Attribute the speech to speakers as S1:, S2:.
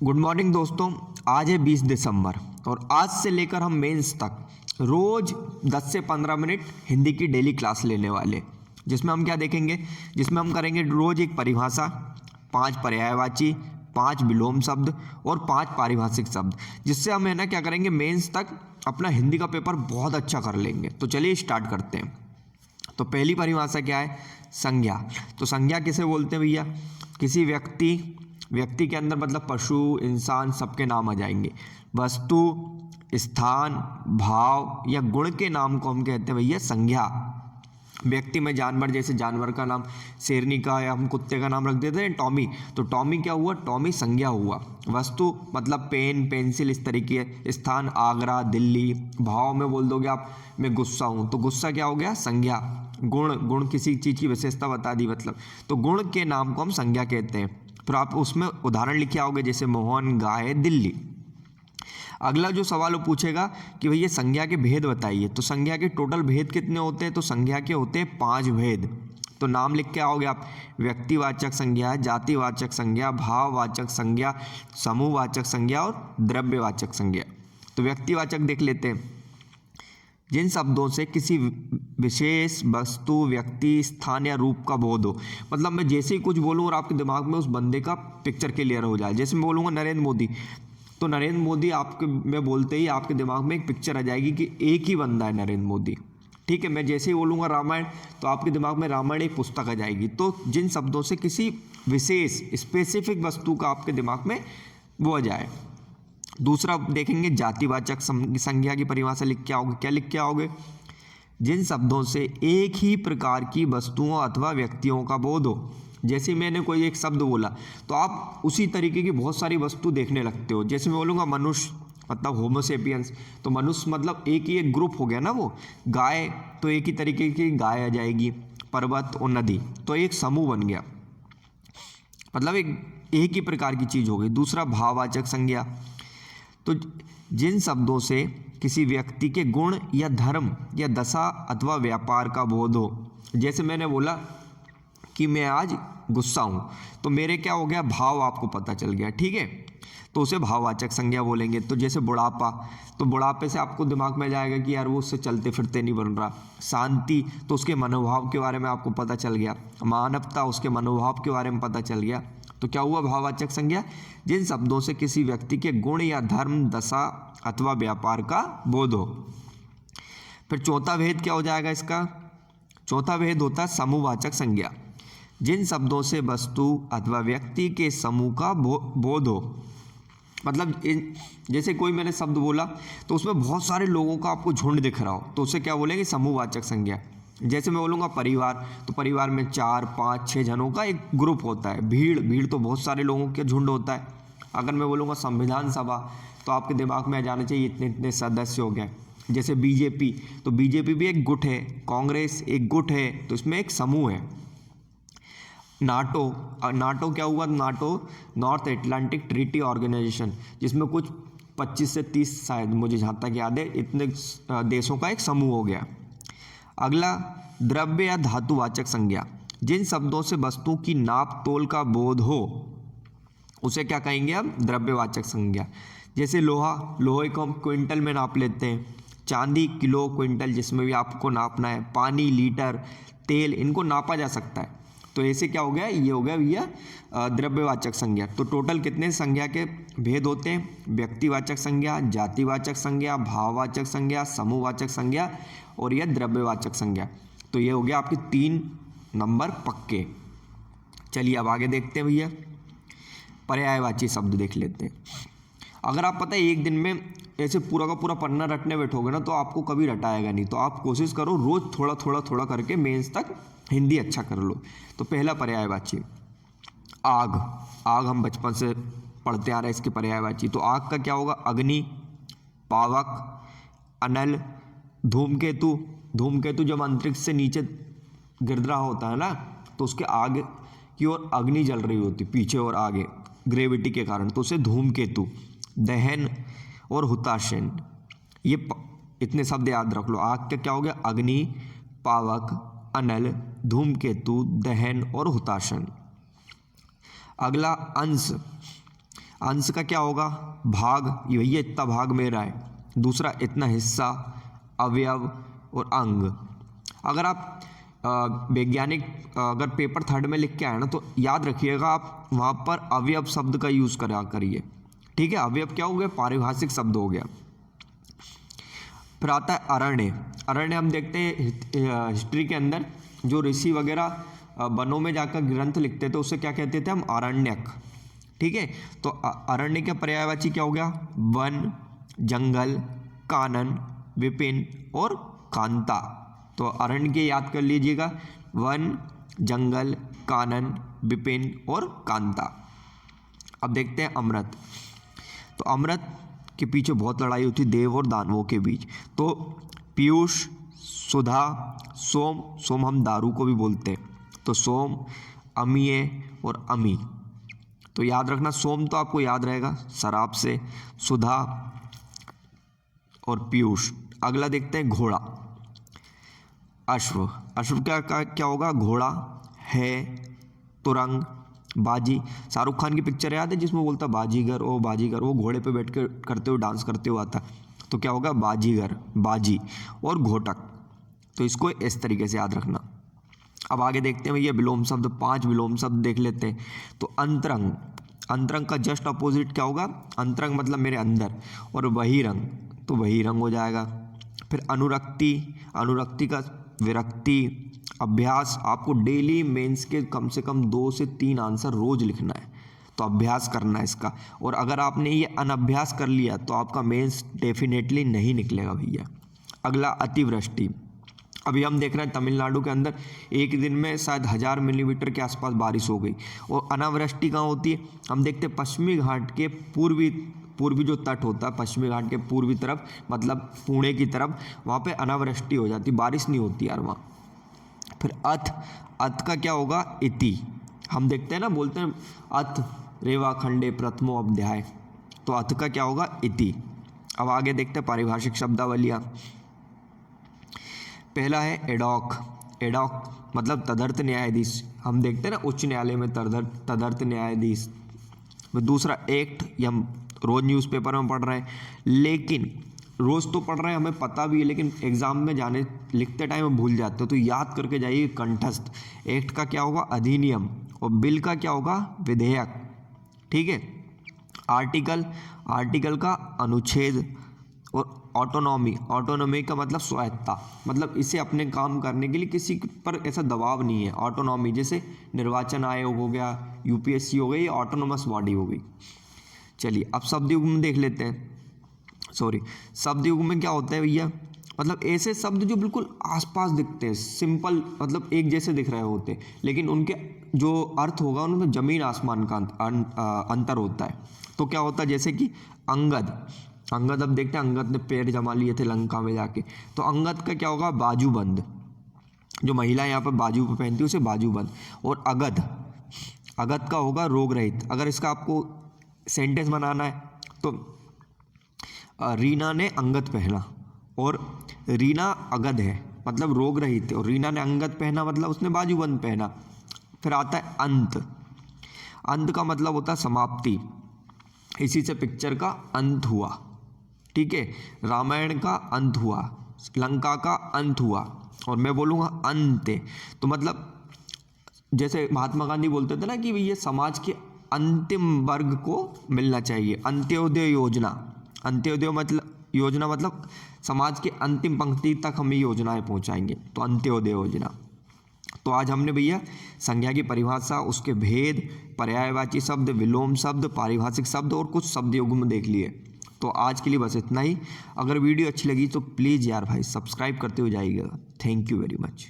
S1: Good morning दोस्तों। आज है 20 दिसंबर और आज से लेकर हम मेंस तक रोज 10 से 15 मिनट हिंदी की डेली क्लास लेने वाले, जिसमें हम क्या देखेंगे, जिसमें हम करेंगे रोज एक परिभाषा, 5 पर्यायवाची, 5 विलोम शब्द और 5 पारिभाषिक शब्द, जिससे हम है ना क्या करेंगे, मेंस तक अपना हिंदी का पेपर बहुत अच्छा कर लेंगे। तो चलिए स्टार्ट करते हैं। तो पहली परिभाषा क्या है? संज्ञा। तो संज्ञा किसे बोलते हैं भैया? किसी व्यक्ति के अंदर मतलब पशु, इंसान, सबके नाम आ जाएंगे। वस्तु, स्थान, भाव या गुण के नाम को हम कहते हैं भैया संज्ञा। व्यक्ति में जानवर, जैसे जानवर का नाम शेरनी का, या हम कुत्ते का नाम रख देते हैं टॉमी, तो टॉमी क्या हुआ? टॉमी संज्ञा हुआ। वस्तु मतलब पेन, पेंसिल, इस तरीके। स्थान आगरा, दिल्ली। भाव में बोल दोगे आप मैं गुस्सा हूँ, तो गुस्सा क्या हो गया? संज्ञा। गुण किसी चीज़ की विशेषता बता दी मतलब, तो गुण के नाम को हम संज्ञा कहते हैं। फिर आप उसमें उदाहरण लिखे आओगे, जैसे मोहन, गाय, दिल्ली। अगला जो सवाल वो पूछेगा कि भैया संज्ञा के भेद बताइए। तो संज्ञा के टोटल भेद कितने होते हैं? तो संज्ञा के होते हैं 5 भेद। तो नाम लिख के आओगे आप, व्यक्तिवाचक संज्ञा, जातिवाचक संज्ञा, भाववाचक संज्ञा, समूहवाचक संज्ञा और द्रव्यवाचक संज्ञा। तो व्यक्तिवाचक देख लेते हैं। जिन शब्दों से किसी विशेष वस्तु, व्यक्ति, स्थान या रूप का बोध हो। मतलब मैं जैसे ही कुछ बोलूँ और आपके दिमाग में उस बंदे का पिक्चर क्लियर हो जाए। जैसे मैं बोलूँगा नरेंद्र मोदी, तो नरेंद्र मोदी आपके मैं बोलते ही आपके दिमाग में एक पिक्चर आ जाएगी कि एक ही बंदा है नरेंद्र मोदी। ठीक है। मैं जैसे ही बोलूँगा रामायण, तो आपके दिमाग में रामायण एक पुस्तक आ जाएगी। तो जिन शब्दों से किसी विशेष स्पेसिफिक वस्तु का आपके दिमाग में वो आ जाए। दूसरा देखेंगे जातिवाचक संज्ञा की परिभाषा लिख के आओगे। क्या लिख के आओगे? जिन शब्दों से एक ही प्रकार की वस्तुओं अथवा व्यक्तियों का बोध हो। जैसे मैंने कोई एक शब्द बोला तो आप उसी तरीके की बहुत सारी वस्तु देखने लगते हो। जैसे मैं बोलूँगा मनुष्य, मतलब होमोसेपियंस, तो मनुष्य मतलब एक ही एक ग्रुप हो गया ना वो। गाय, तो एक ही तरीके की गाय आ जाएगी। पर्वत और नदी, तो एक समूह बन गया, मतलब एक ही प्रकार की चीज़ हो गई। दूसरा भाववाचक संज्ञा। तो जिन शब्दों से किसी व्यक्ति के गुण या धर्म या दशा अथवा व्यापार का बोध हो। जैसे मैंने बोला कि मैं आज गुस्सा हूँ, तो मेरे क्या हो गया? भाव आपको पता चल गया। ठीक है, तो उसे भाववाचक संज्ञा बोलेंगे। तो जैसे बुढ़ापा, तो बुढ़ापे से आपको दिमाग में जाएगा कि यार वो उससे चलते फिरते नहीं बन रहा। शांति, तो उसके मनोभाव के बारे में आपको पता चल गया। मानवता, उसके मनोभाव के बारे में पता चल गया। तो क्या हुआ? भाववाचक संज्ञा। जिन शब्दों से किसी व्यक्ति के गुण या धर्म, दशा अथवा व्यापार का बोध हो। फिर चौथा भेद क्या हो जाएगा इसका? चौथा भेद होता है समूहवाचक संज्ञा। जिन शब्दों से वस्तु अथवा व्यक्ति के समूह का बोध हो। मतलब जैसे कोई मैंने शब्द बोला तो उसमें बहुत सारे लोगों का आपको झुंड दिख रहा हो, तो उसे क्या बोलेंगे? समूहवाचक संज्ञा। जैसे मैं बोलूँगा परिवार, तो परिवार में 4, 5, 6 जनों का एक ग्रुप होता है। भीड़ तो बहुत सारे लोगों के झुंड होता है। अगर मैं बोलूँगा संविधान सभा, तो आपके दिमाग में आ जाना चाहिए इतने इतने सदस्य हो गए। जैसे बीजेपी, तो बीजेपी भी एक गुट है। कांग्रेस एक गुट है, तो इसमें एक समूह है। नाटो क्या हुआ? NATO North Atlantic Treaty Organization, जिसमें कुछ 25 से 30 शायद, मुझे जहाँ तक याद है, इतने देशों का एक समूह हो गया। अगला द्रव्य या धातुवाचक संज्ञा। जिन शब्दों से वस्तु की नाप तोल का बोध हो, उसे क्या कहेंगे हम? द्रव्यवाचक संज्ञा। जैसे लोहे को हम क्विंटल में नाप लेते हैं। चांदी किलो, क्विंटल, जिसमें भी आपको नापना है। पानी लीटर, तेल, इनको नापा जा सकता है। तो ऐसे क्या हो गया? ये हो गया भैया द्रव्यवाचक संज्ञा। तो टोटल कितने संज्ञा के भेद होते हैं? व्यक्तिवाचक संज्ञा, जातिवाचक संज्ञा, भाववाचक संज्ञा, समूहवाचक संज्ञा और यह द्रव्यवाचक संज्ञा। तो ये हो गया आपके 3 नंबर पक्के। चलिए अब आगे देखते हैं भैया। पर्यायवाची शब्द देख लेते हैं। अगर आप पता है एक दिन में ऐसे पूरा का पूरा पन्ना रटने बैठोगे ना, तो आपको कभी रटाएगा नहीं। तो आप कोशिश करो रोज थोड़ा थोड़ा थोड़ा करके मेंस तक हिंदी अच्छा कर लो। तो पहला पर्यायवाची आग। आग हम बचपन से पढ़ते आ रहे हैं इसके पर्यायवाची। तो आग का क्या होगा? अग्नि, पावक, अनल, धूमकेतु। धूमकेतु जब अंतरिक्ष से नीचे गिर रहा होता है ना, तो उसके आगे की ओर अग्नि जल रही होती, पीछे और आगे, ग्रेविटी के कारण, तो उसे धूमकेतु। दहन और हुताशन, ये इतने शब्द याद रख लो। आग का क्या हो गया? अग्नि, पावक, अनल, धूमकेतु, दहन और हुताशन। अगला अंश। अंश का क्या होगा, भाग, ये भैया इतना भाग मेरा है। दूसरा इतना हिस्सा, अवयव और अंग। अगर आप वैज्ञानिक अगर पेपर 3rd में लिख के आए ना तो याद रखिएगा आप वहाँ पर अवयव शब्द का यूज़ करा करिए, ठीक है। अवयव क्या हो गया, पारिभाषिक शब्द हो गया। फिर आता है अरण्य। अरण्य हम देखते हैं हिस्ट्री के अंदर जो ऋषि वगैरह वनों में जाकर ग्रंथ लिखते थे उसे क्या कहते थे हम, आरण्यक, ठीक है। तो अरण्य के पर्यायवाची क्या हो गया, वन, जंगल, कानन, विपिन और कांता। तो अरण्य के याद कर लीजिएगा, वन, जंगल, कानन, विपिन और कांता। अब देखते हैं अमृत। तो अमृत के पीछे बहुत लड़ाई होती है देव और दानवों के बीच। तो पीयूष, सुधा, सोम, सोम हम दारू को भी बोलते हैं, तो सोम, अमीय और अमी। तो याद रखना, सोम तो आपको याद रहेगा शराब से, सुधा और पीयूष। अगला देखते हैं घोड़ा, अश्व। अश्व क्या होगा, घोड़ा है, तुरंग, बाजी। शाहरुख खान की पिक्चर याद है जिसमें बोलता बाजीगर ओ बाजीगर, वो घोड़े पे बैठ कर करते हुए डांस करते हुए आता, तो क्या होगा, बाजीगर, बाजी और घोटक। तो इसको इस तरीके से याद रखना। अब आगे देखते हैं भैया विलोम शब्द, 5 विलोम शब्द देख लेते हैं। तो अंतरंग, अंतरंग का जस्ट अपोजिट क्या होगा, अंतरंग मतलब मेरे अंदर, और बहिरंग, तो बहिरंग हो जाएगा। फिर अनुरक्ति, अनुरक्ति का विरक्ति। अभ्यास, आपको डेली मेंस के कम से कम 2 से 3 आंसर रोज लिखना है, तो अभ्यास करना है इसका। और अगर आपने ये अनअभ्यास कर लिया तो आपका मेंस डेफिनेटली नहीं निकलेगा भैया। अगला अतिवृष्टि। अभी हम देख रहे हैं तमिलनाडु के अंदर एक दिन में शायद 1000 मिलीमीटर के आसपास बारिश हो गई। और अनावृष्टि कहाँ होती है, हम देखते हैं पश्चिमी घाट के पूर्वी जो तट होता है, पश्चिमी घाट के पूर्वी तरफ, मतलब पुणे की तरफ, वहाँ पे अनावृष्टि हो जाती, बारिश नहीं होती यार वहाँ। फिर अथ, अथ का क्या होगा, इति। हम देखते हैं ना, बोलते हैं अथ रेवा खंडे प्रथमो अध्याय, तो अथ का क्या होगा, इति। अब आगे देखते हैं पारिभाषिक शब्दावलियाँ। पहला है एडॉक। एडॉक मतलब तदर्थ न्यायाधीश, हम देखते हैं ना उच्च न्यायालय में तदर्थ न्यायाधीश। दूसरा एक्ट, ये हम रोज न्यूज़पेपर में पढ़ रहे हैं, लेकिन रोज़ तो पढ़ रहे हैं, हमें पता भी है, लेकिन एग्जाम में जाने लिखते टाइम हम भूल जाते हैं, तो याद करके जाइए कंठस्थ। एक्ट का क्या होगा, अधिनियम, और बिल का क्या होगा, विधेयक, ठीक है। आर्टिकल, आर्टिकल का अनुच्छेद। और ऑटोनॉमी, ऑटोनॉमी का मतलब स्वायत्ता, मतलब इसे अपने काम करने के लिए किसी पर ऐसा दबाव नहीं है। ऑटोनॉमी जैसे निर्वाचन आयोग हो गया, यूपीएससी हो गई, ये ऑटोनोमस बॉडी हो गई। चलिए अब शब्द युग में देख लेते हैं। शब्द युग में क्या होता है भैया, मतलब ऐसे शब्द जो बिल्कुल आसपास दिखते हैं, सिंपल, मतलब एक जैसे दिख रहे होते हैं, लेकिन उनके जो अर्थ होगा उनमें जमीन आसमान का अंतर होता है। तो क्या होता है, जैसे कि अंगद। अंगद अब देखते हैं, अंगद ने पैर जमा लिए थे लंका में जाके, तो अंगद का क्या होगा, बाजूबंद। जो महिला यहाँ पर बाजू पर पहनती है उसे बाजूबंद। और अगध, अगध का होगा रोग रहित। अगर इसका आपको सेंटेंस बनाना है तो रीना ने अंगद पहना, और रीना अगध है मतलब रोग रहित है, और रीना ने अंगद पहना मतलब उसने बाजूबंद पहना। फिर आता है अंत। अंत का मतलब होता है समाप्ति, इसी से पिक्चर का अंत हुआ, ठीक है। रामायण का अंत हुआ, लंका का अंत हुआ, और मैं बोलूँगा अंत। तो मतलब जैसे महात्मा गांधी बोलते थे ना कि ये समाज के अंतिम वर्ग को मिलना चाहिए, अंत्योदय योजना। अंत्योदय मतलब योजना, मतलब समाज के अंतिम पंक्ति तक हम ये योजनाएं पहुंचाएंगे, तो अंत्योदय योजना। तो आज हमने भैया संज्ञा की परिभाषा, उसके भेद, पर्यायवाची शब्द, विलोम शब्द, पारिभाषिक शब्द और कुछ शब्द युग्म देख लिए। तो आज के लिए बस इतना ही। अगर वीडियो अच्छी लगी तो प्लीज़ यार भाई सब्सक्राइब करते हुए जाइएगा। Thank you very much.